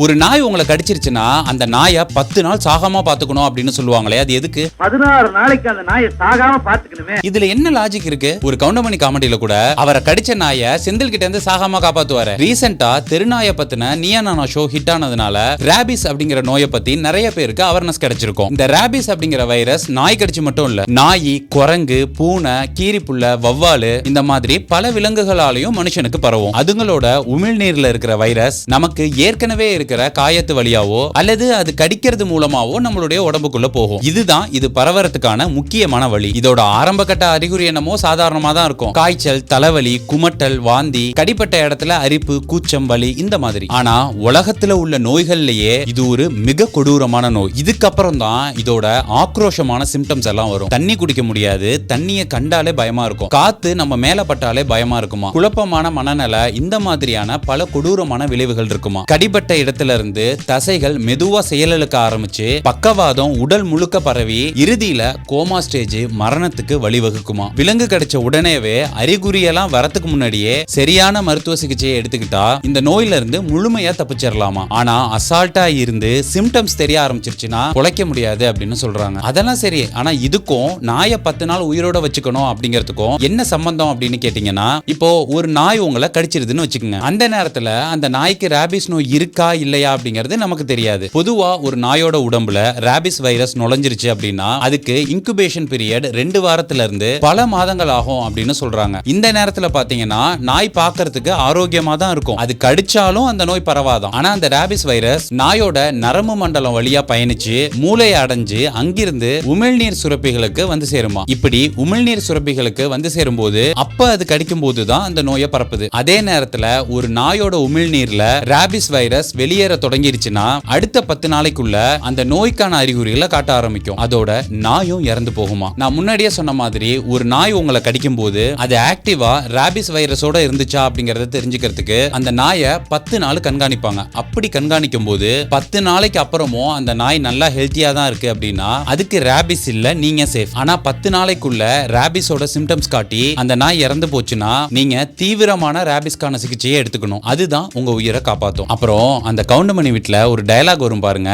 ஒரு நாய் உங்களை கடிச்சிருச்சுன்னா அந்த நாயை 10 நாள் சாகாம பாத்துக்கணும் அப்படின்னு சொல்லுவாங்களே, அது எதுக்கு? 16 நாளைக்கு அந்த நாயை சாகாம பாத்துக்கணுமே. இதுல என்ன லாஜிக் இருக்கு? ஒரு கவுண்டமணி காமெடியில கூட அவரை கடிச்ச நாயை செந்தில் கிட்ட இருந்து சாகாம காப்பாத்துவாரு. ரீசெண்டா தெருநாயை பத்தின நீயா நானா ஷோ ஹிட் ஆனதுனால ராபிஸ் அப்படிங்கிற நோயை பத்தி நிறைய பேருக்கு அவேர்னஸ் கிடைச்சிருக்கும். இந்த ராபிஸ் அப்படிங்கிற வைரஸ் நாய் கடிச்சு மட்டும் இல்ல, நாய், குரங்கு, பூனை, கீரிப்புள்ள, வவ்வாலு இந்த மாதிரி பல விலங்குகளாலையும் மனுஷனுக்கு பரவும். அதுங்களோட உமிழ்நீர்ல இருக்கிற வைரஸ் நமக்கு ஏற்கனவே இருக்கிற காயத்து வழியாவோ அல்லது அது கடிக்கிறது மூலமாவோ நம்மளுடைய உடம்புக்குள்ள போகும். இதுதான் இது பரவறதுக்கான முக்கியமான வழி. இதோட ஆரம்ப கட்ட அறிகுறி என்னமோ சாதாரணமா தான் இருக்கும். காய்ச்சல், தலைவலி, குமட்டல், வாந்தி, கடிப்பட்ட இடத்துல அரிப்பு, கூச்சம், வலி இந்த மாதிரி. ஆனா உலகத்துல உள்ள நோய்கள்லயே இது ஒரு மிக கொடூரமான நோய். இதுக்கப்புறம் தான் இதோட ஆக்ரோஷமான சிம்டம்ஸ் எல்லாம் வரும். தண்ணி குடிக்க முடியாது, தண்ணியை கண்டாலே பயமா இருக்கும், காத்து நம்ம மேல பட்டாலே பயமா இருக்குமா, குழப்பமான மனநல, இந்த மாதிரியான பல கொடூரமான விளைவுகள் இருக்குமா. கடிப்பட்ட இடத்துல இருந்து தசைகள் மெதுவா செயலுக்க ஆரம்பிச்சு பக்கவாதம் உடல் முழுக்க பரவி இறுதியில கோமா ஸ்டேஜ், மரணத்துக்கு வழிவகுக்குமா. விலங்கு கிடைச்ச உடனேவே அறிகுறியெல்லாம் வரத்துக்கு முன்னாடியே சரியான மருத்துவ சிகிச்சையை எடுத்துக்கிட்டா இந்த நோயில இருந்து முழுமையா தப்பிச்சிடலாமா. ஆனா அசால்ட்டா இருந்து சிம்டம்ஸ் தெரிய ஆரம்பிச்சிருச்சுன்னா பொழைக்க முடியாது அப்படின்னு சொல்றாங்க. அதெல்லாம் சரி, ஆனா இதுக்கும் நாயை 10 நாள் உயிரோட வச்சுக்கணும் அப்படிங்கிறதுக்கும் என்ன சம்பந்தம் அப்படின்னு கேட்டீங்கன்னா, இப்போ ஒரு நாய் உங்களை கடிச்சிருதுன்னு வச்சுக்கோங்க. அந்த நேரத்துல அந்த நாய்க்கு ராபிஸ் நோய் இருக்கா இல்லையா அப்படிங்கிறது நமக்கு தெரியாது. பொதுவா ஒரு நாயோட உடம்புல ராபிஸ் வைரஸ் நுழைஞ்சிருச்சு அப்படின்னா அதுக்கு இன்குபேஷன் பீரியட் 2 வாரத்துல இருந்து பல மாதங்கள் ஆகும் அப்படின்னு சொல்றாங்க. இந்த நேரத்துல பாத்தீங்கன்னா நாய் பார்க்கிறதுக்கு ஆரோக்கியமா தான் இருக்கும், அது கடிச்சாலும் அந்த நோய் பரவாதான். ஆனா அந்த ராபிஸ் வைரஸ் நாயோட நரம்பு மண்டலம் வழியா பயணிச்சு மூளையை அடைஞ்சு அங்கிருந்து உமிழ்நீர் சுரப்பிகளுக்கு வந்து சேருமா. இப்படி உமிழ்நீர் சுரப்பிகளுக்கு வந்து சேரும் போது அப்ப அது கடிக்கும் போதுதான் அந்த நோயை பரப்புது. அதே நேரத்துல ஒரு நாயோட உமிழ்நீர்ல ராபிஸ் வைரஸ் வெளியேற தொடங்கிருச்சுன்னா அடுத்த 10 நாளைக்குள்ள அந்த நோய்க்கான அறிகுறிகளை காட்ட ஆரம்பிக்கும். அதோட நாயும் இறந்து போகுமா. நான் முன்னாடியே சொன்ன மாதிரி ஒரு நாய் உங்களை கடிக்கும் போது அது ஆக்டிவா ராபிஸ் வைரஸோட இருந்துச்சா அப்படிங்கறத தெரிஞ்சுக்கிறதுக்கு அந்த நாயை 10 நாள் கண்காணிப்பாங்க. அப்படி கண்காணிக்கும் போது 10 நாளைக்கு அப்புறமும் அந்த நாய் நல்லா ஹெல்த்தியா தான் இருக்கு அப்படின்னா அதுக்கு ராபிஸ் இல்ல, நீங்க சேஃப். ஆனா 10 நாளைக்குள்ள ராபிஸோட சிம்டம்ஸ் காட்டி அந்த நாய் இறந்து போச்சுன்னா நீங்க தீவிரமான ராபிஸ்கான சிகிச்சையை எடுத்துக்கணும். அதுதான் உங்க உயிரை காப்பாத்தும். அப்புறம் அந்த கவுண்டமணி வீட்டுல ஒரு டயலாக் வரும் பாருங்க.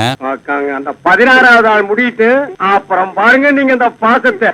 அந்த 16வது ஆள் முடியிட்டு அப்புறம் பாருங்க நீங்க அந்த பாசத்தை.